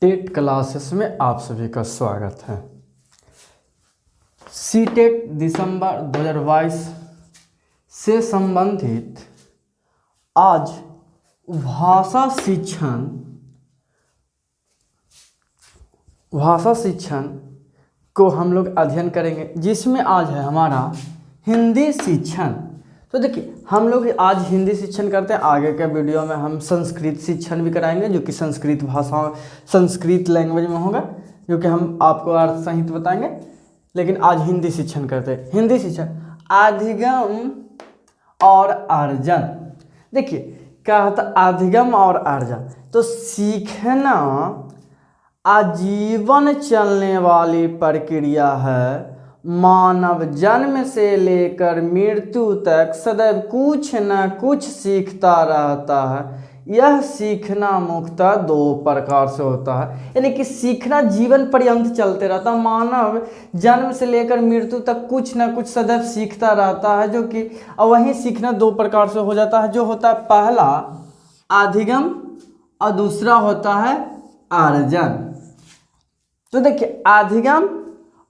TET classes में आप सभी का स्वागत है। सीटेट दिसंबर 2022 से संबंधित आज भाषा शिक्षण को हम लोग अध्ययन करेंगे, जिसमें आज है हमारा हिंदी शिक्षण। तो देखिए, हम लोग आज हिंदी शिक्षण करते हैं। आगे के वीडियो में हम संस्कृत शिक्षण भी कराएंगे, जो कि संस्कृत लैंग्वेज में होगा, जो कि हम आपको अर्थ सहित बताएंगे। लेकिन आज हिंदी शिक्षण करते हैं। हिंदी शिक्षण अधिगम और अर्जन। देखिए, क्या होता है अधिगम और अर्जन? तो सीखना आजीवन चलने वाली प्रक्रिया है। मानव जन्म से लेकर मृत्यु तक सदैव कुछ न कुछ सीखता रहता है। यह सीखना मुख्यतः दो प्रकार से होता है, यानी कि सीखना जीवन पर्यंत चलते रहता है। मानव जन्म से लेकर मृत्यु तक कुछ न कुछ सदैव सीखता रहता है, जो कि वही सीखना दो प्रकार से हो जाता है। जो होता है पहला अधिगम और दूसरा होता है अर्जन। तो देखिए, अधिगम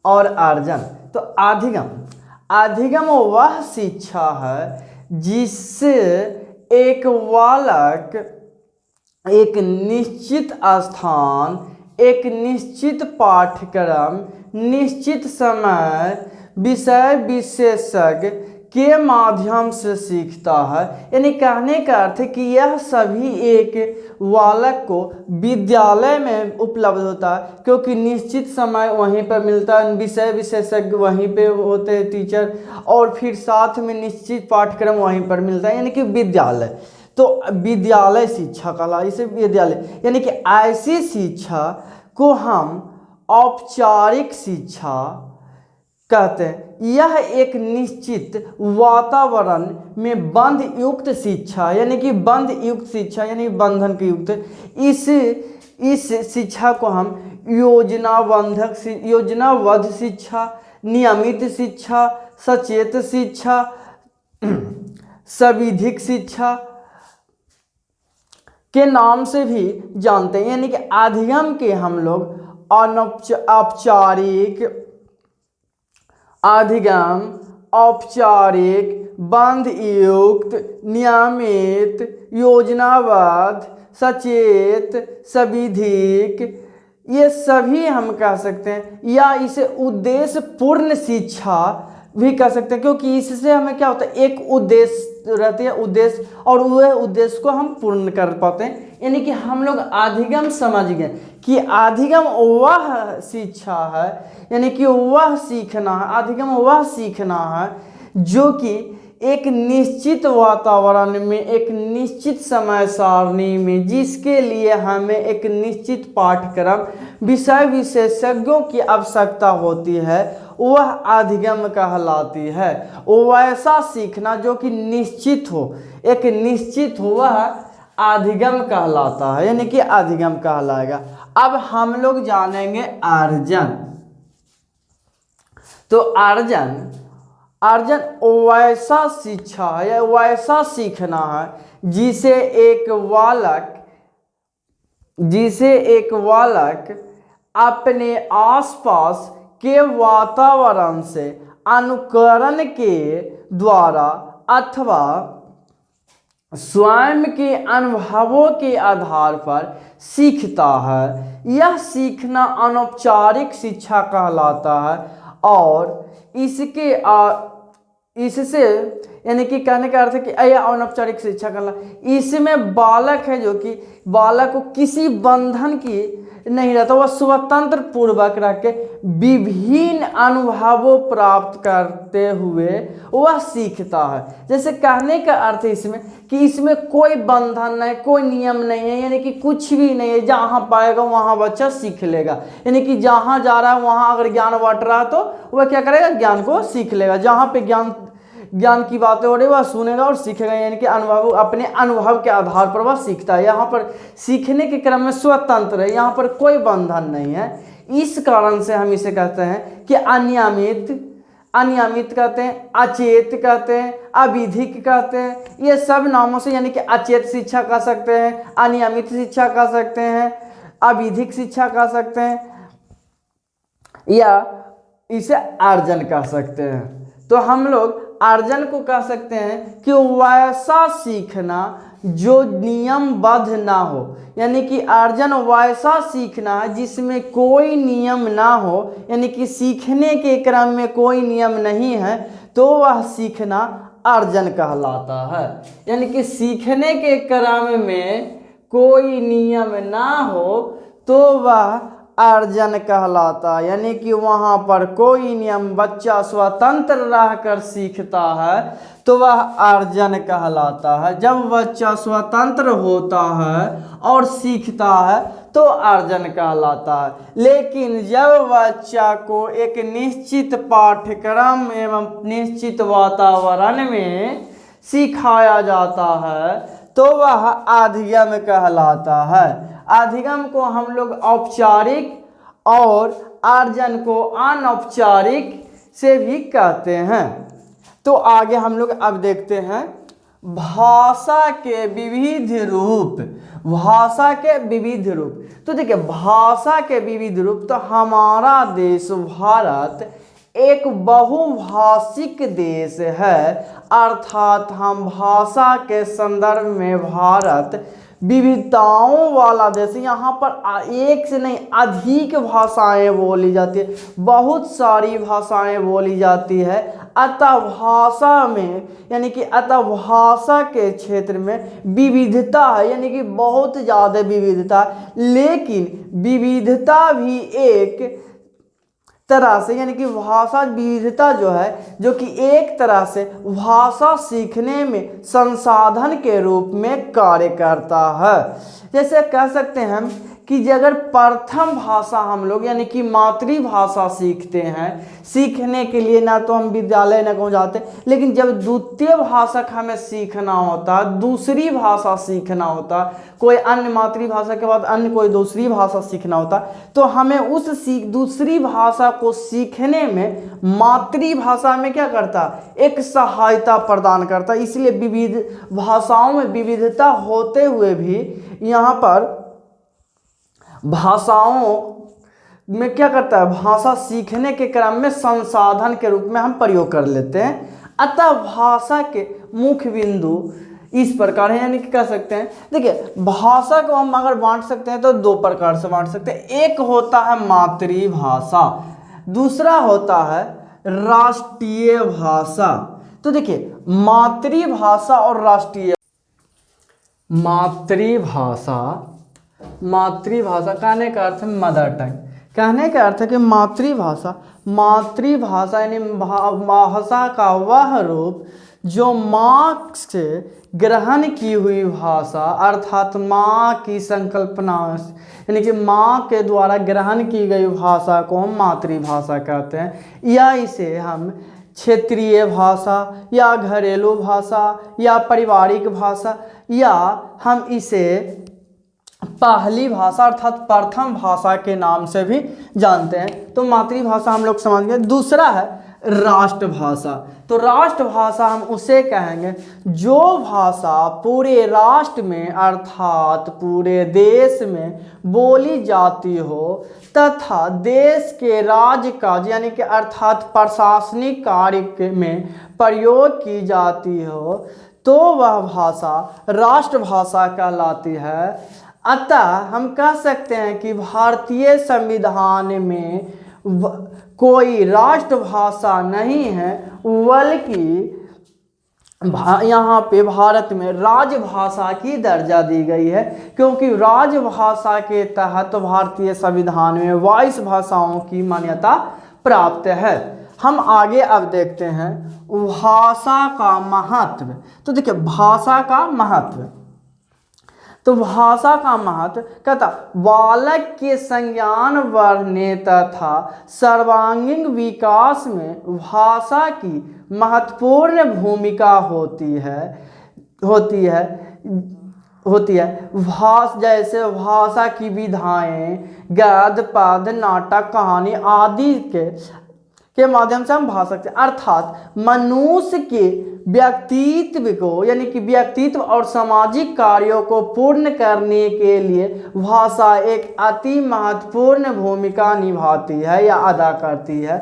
और अर्जन। तो अधिगम वह शिक्षा है जिससे एक बालक एक निश्चित स्थान, एक निश्चित पाठ्यक्रम, निश्चित समय, विषय विशेषज्ञ के माध्यम से सीखता है। यानी कहने का अर्थ है कि यह सभी एक बालक को विद्यालय में उपलब्ध होता है, क्योंकि निश्चित समय वहीं पर मिलता है, विषय विशेषज्ञ वहीं पे होते हैं टीचर, और फिर साथ में निश्चित पाठ्यक्रम वहीं पर मिलता है, यानी कि विद्यालय। तो विद्यालय शिक्षा कहला, इसे विद्यालय, यानी कि ऐसी शिक्षा को हम औपचारिक शिक्षा कहते हैं। यह एक निश्चित वातावरण में बंध युक्त शिक्षा, यानी कि बंध युक्त शिक्षा, यानी बंधन के युक्त। इस शिक्षा को हम योजनाबद्ध शिक्षा, नियमित शिक्षा, सचेत शिक्षा, सविधिक शिक्षा के नाम से भी जानते हैं। यानी कि अधिगम के हम लोग औपचारिक, अधिगम, औपचारिक, बंध युक्त, नियमित, योजनाबद्ध, सचेत, सविधिक, ये सभी हम कह सकते हैं, या इसे उद्देश्य पूर्ण शिक्षा भी कह सकते हैं, क्योंकि इससे हमें क्या होता है, एक उद्देश्य रहती है, उद्देश्य, और वह उद्देश्य को हम पूर्ण कर पाते हैं। यानी कि हम लोग अधिगम समझ गए कि अधिगम वह शिक्षा है, यानी कि वह सीखना है, अधिगम वह सीखना है जो कि एक निश्चित वातावरण में, एक निश्चित समय सारणी में, जिसके लिए हमें एक निश्चित पाठ्यक्रम, विषय विशेषज्ञों की आवश्यकता होती है, वह अधिगम कहलाती है। वैसा सीखना जो कि निश्चित हो, एक निश्चित हो, वह अधिगम कहलाता है, यानी कि अधिगम कहलाएगा। अब हम लोग जानेंगे अर्जन। तो अर्जन वैसा शिक्षा है या वैसा सीखना है जिसे एक बालक अपने आसपास के वातावरण से अनुकरण के द्वारा अथवा स्वयं के अनुभवों के आधार पर सीखता है। यह सीखना अनौपचारिक शिक्षा कहलाता है, और इससे यानी कि कहने का अर्थ है कि यह अनौपचारिक शिक्षा कहला। इसमें बालक है जो कि बालक को किसी बंधन की नहीं रहता, वह स्वतंत्र पूर्वक रह के विभिन्न अनुभवों प्राप्त करते हुए वह सीखता है। जैसे कहने का अर्थ है इसमें कि इसमें कोई बंधन नहीं, कोई नियम नहीं है, यानी कि कुछ भी नहीं है। जहाँ पाएगा वहाँ बच्चा सीख लेगा, यानी कि जहाँ जा रहा है वहाँ अगर ज्ञान बांट रहा है तो वह क्या करेगा, ज्ञान को सीख लेगा। जहाँ पे ज्ञान की बातें हो रही वह सुनेगा और सीखेगा, यानी कि अपने अनुभव के आधार पर वह सीखता है। यहाँ पर सीखने के क्रम में स्वतंत्र है, यहाँ पर कोई बंधन नहीं है। इस कारण से हम इसे कहते हैं कि अनियमित कहते हैं, अचेत कहते हैं, अविधिक कहते हैं। ये सब नामों से, यानी कि अचेत शिक्षा कह सकते हैं, अनियमित शिक्षा कह सकते हैं, अविधिक शिक्षा कह सकते हैं या इसे अर्जन कह सकते हैं। तो हम लोग अर्जन को कह सकते हैं कि वैसा सीखना जो नियमबद्ध ना हो, यानी कि अर्जन वैसा सीखना है जिसमें कोई नियम ना हो, यानी कि सीखने के क्रम में कोई नियम नहीं है, तो वह सीखना अर्जन कहलाता है। यानी कि सीखने के क्रम में कोई नियम ना हो तो वह अर्जन कहलाता, यानी कि वहाँ पर कोई नियम, बच्चा स्वतंत्र रहकर सीखता है तो वह अर्जन कहलाता है। जब बच्चा स्वतंत्र होता है और सीखता है तो अर्जन कहलाता है। लेकिन जब बच्चा को एक निश्चित पाठ्यक्रम एवं निश्चित वातावरण में सिखाया जाता है तो वह अधिगम कहलाता है। अधिगम को हम लोग औपचारिक और अर्जन को अनौपचारिक से भी कहते हैं। तो आगे हम लोग अब देखते हैं भाषा के विविध रूप। भाषा के विविध रूप, तो देखिए भाषा के विविध रूप, तो हमारा देश भारत एक बहुभाषिक देश है, अर्थात हम भाषा के संदर्भ में भारत विविधताओं वाला देश। यहाँ पर एक से नहीं अधिक भाषाएं बोली जाती है, बहुत सारी भाषाएं बोली जाती है। अतः भाषा में यानी कि अतः भाषा के क्षेत्र में विविधता है, यानी कि बहुत ज़्यादा विविधता, लेकिन विविधता भी एक तरह से, यानी कि भाषा विविधता जो है, जो कि एक तरह से भाषा सीखने में संसाधन के रूप में कार्य करता है। जैसे कह सकते हैं हम कि अगर प्रथम भाषा हम लोग यानी कि मातृभाषा सीखते हैं, सीखने के लिए ना तो हम विद्यालय ना कहीं जाते, लेकिन जब द्वितीय भाषा हमें सीखना होता है, दूसरी भाषा सीखना होता, कोई अन्य मातृभाषा के बाद अन्य कोई दूसरी भाषा सीखना होता, तो हमें उस दूसरी भाषा को सीखने में मातृभाषा में क्या करता, एक सहायता प्रदान करता। इसलिए विविध भाषाओं में विविधता होते हुए भी यहाँ पर भाषाओं में क्या करता है, भाषा सीखने के क्रम में संसाधन के रूप में हम प्रयोग कर लेते हैं। अतः भाषा के मुख्य बिंदु इस प्रकार है, यानी कि कह सकते हैं, देखिए भाषा को हम अगर बांट सकते हैं तो दो प्रकार से बांट सकते हैं। एक होता है मातृभाषा, दूसरा होता है राष्ट्रीय भाषा। तो देखिए मातृभाषा और राष्ट्रीय, मातृभाषा कहने का अर्थ है मदर टंग, कहने का अर्थ है कि मातृभाषा यानी भाषा का वह रूप जो माँ से ग्रहण की हुई भाषा, अर्थात माँ की संकल्पना यानी कि माँ के द्वारा ग्रहण की गई भाषा को हम मातृभाषा कहते हैं। या इसे हम क्षेत्रीय भाषा या घरेलू भाषा या पारिवारिक भाषा या हम इसे पहली भाषा अर्थात प्रथम भाषा के नाम से भी जानते हैं। तो मातृभाषा हम लोग समझ गए। दूसरा है राष्ट्रभाषा। तो राष्ट्रभाषा हम उसे कहेंगे जो भाषा पूरे राष्ट्र में अर्थात पूरे देश में बोली जाती हो तथा देश के राजकाज यानी कि अर्थात प्रशासनिक कार्य में प्रयोग की जाती हो, तो वह भाषा राष्ट्रभाषा कहलाती है। अतः हम कह सकते हैं कि भारतीय संविधान में कोई राष्ट्रभाषा नहीं है, बल्कि यहाँ पे भारत में राजभाषा की दर्जा दी गई है, क्योंकि राजभाषा के तहत भारतीय संविधान में 22 भाषाओं की मान्यता प्राप्त है। हम आगे अब देखते हैं भाषा का महत्व। तो देखिए भाषा का महत्व, तो भाषा का महत्व कहता बालक के संज्ञान बढ़ने तथा सर्वांगीण विकास में भाषा की महत्वपूर्ण भूमिका होती है। जैसे भाषा की विधाएं गद्य पद्य नाटक कहानी आदि के माध्यम से हम भाषा सकते हैं। अर्थात मनुष्य के व्यक्तित्व को यानी कि व्यक्तित्व और सामाजिक कार्यों को पूर्ण करने के लिए भाषा एक अति महत्वपूर्ण भूमिका निभाती है या अदा करती है।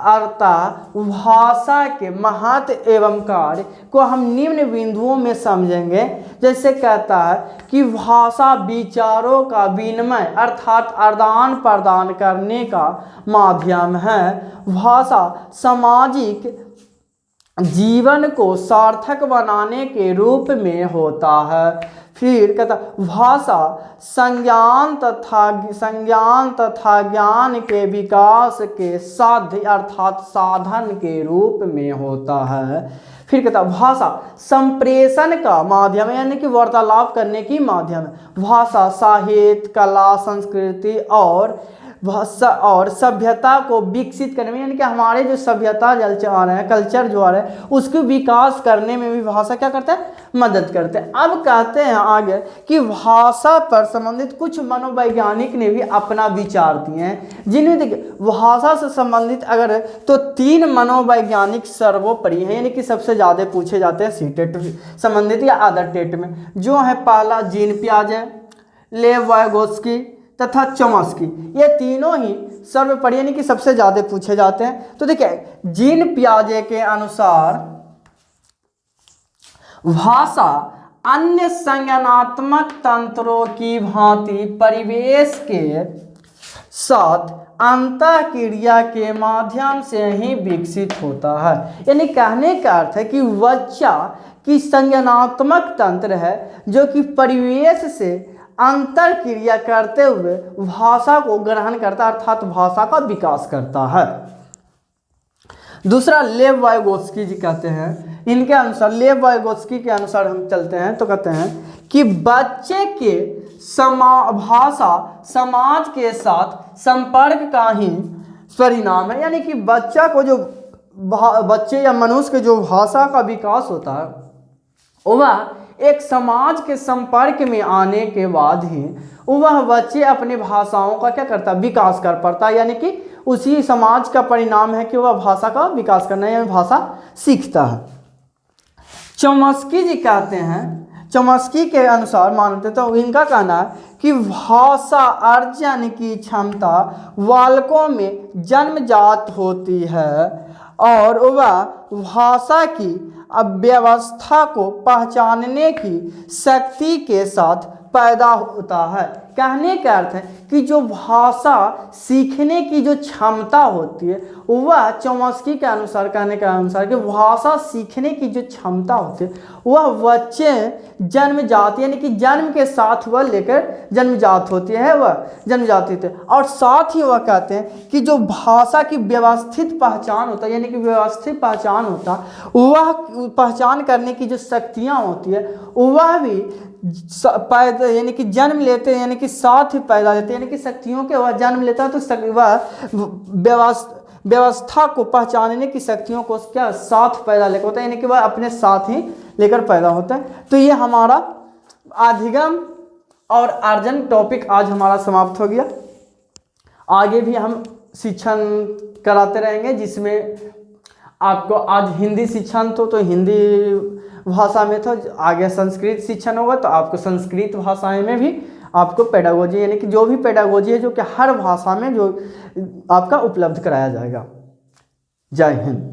अतः भाषा के महत्व एवं कार्य को हम निम्न बिंदुओं में समझेंगे। जैसे कहता है कि भाषा विचारों का विनिमय अर्थात आदान प्रदान करने का माध्यम है। भाषा सामाजिक जीवन को सार्थक बनाने के रूप में होता है। फिर कहता भाषा संज्ञान तथा ज्ञान के विकास के साध्य अर्थात साधन के रूप में होता है। फिर कहता भाषा संप्रेषण का माध्यम यानी कि वार्तालाप करने की माध्यम है। भाषा साहित्य, कला, संस्कृति और भाषा और सभ्यता को विकसित करने में यानी कि हमारे जो सभ्यता आ रहे हैं, कल्चर जो आ रहे हैं, उसके विकास करने में भी भाषा क्या करता है, मदद करते हैं। अब कहते हैं आगे कि भाषा पर संबंधित कुछ मनोवैज्ञानिक ने भी अपना विचार दिए हैं, जिनमें देखिए भाषा से संबंधित अगर तो 3 मनोवैज्ञानिक सर्वोपरि हैं यानी कि सबसे ज़्यादा पूछे जाते हैं सीटेट संबंधित या अदर टेट में, जो है पहला जीन पियाजे, लेव वाइगोत्स्की तथा चॉम्स्की। ये तीनों ही सर्वोपरि यानी कि सबसे ज़्यादा पूछे जाते हैं। तो देखिए जीन पियाजे के अनुसार भाषा अन्य संज्ञानात्मक तंत्रों की भांति परिवेश के साथ अंतःक्रिया के माध्यम से ही विकसित होता है। यानी कहने का अर्थ है कि बच्चा की संज्ञानात्मक तंत्र है जो कि परिवेश से अंतर क्रिया करते हुए भाषा को ग्रहण करता है अर्थात भाषा का विकास करता है। दूसरा लेव वाइगोत्स्की जी कहते हैं, इनके अनुसार लेव वाइगोत्स्की के अनुसार हम चलते हैं तो कहते हैं कि बच्चे के भाषा समाज के साथ संपर्क का ही परिणाम है। यानी कि बच्चा को जो बच्चे या मनुष्य के जो भाषा का विकास होता है वह एक समाज के संपर्क में आने के बाद ही वह बच्चे अपने भाषाओं का क्या करता है, विकास कर पाता है। यानी कि उसी समाज का परिणाम है कि वह भाषा का विकास करना है, यानी भाषा सीखता है। चॉम्स्की जी कहते हैं, चॉम्स्की के अनुसार मानते तो इनका कहना है कि भाषा अर्जन की क्षमता बालकों में जन्मजात होती है और वह भाषा की अव्यवस्था को पहचानने की शक्ति के साथ पैदा होता है। कहने का अर्थ है कि जो भाषा सीखने की जो क्षमता होती है वह चॉम्स्की के अनुसार कहने के अनुसार कि भाषा सीखने की जो क्षमता होती है वह बच्चे जन्मजात यानी कि जन्म के साथ वह लेकर जन्मजात होती है, वह जन्मजात होती है। और साथ ही वह कहते हैं कि जो भाषा की व्यवस्थित पहचान होता है यानी कि व्यवस्थित पहचान होता है वह पहचान करने की जो शक्तियाँ होती है वह भी पैदा यानी कि जन्म लेते हैं यानी कि साथ ही पैदा लेते हैं। यानी कि शक्तियों के वह जन्म लेता है तो वह व्यवस्था को पहचानने की शक्तियों को क्या साथ पैदा लेकर होता है, यानी कि वह अपने साथ ही लेकर पैदा होता है। तो ये हमारा अधिगम और अर्जन टॉपिक आज हमारा समाप्त हो गया। आगे भी हम शिक्षण कराते रहेंगे जिसमें आपको आज हिंदी शिक्षण तो हिंदी भाषा में था, आगे संस्कृत शिक्षण होगा तो आपको संस्कृत भाषाएं में भी आपको पेडागोजी यानी कि जो भी पेडागोजी है जो कि हर भाषा में जो आपका उपलब्ध कराया जाएगा। जय हिंद।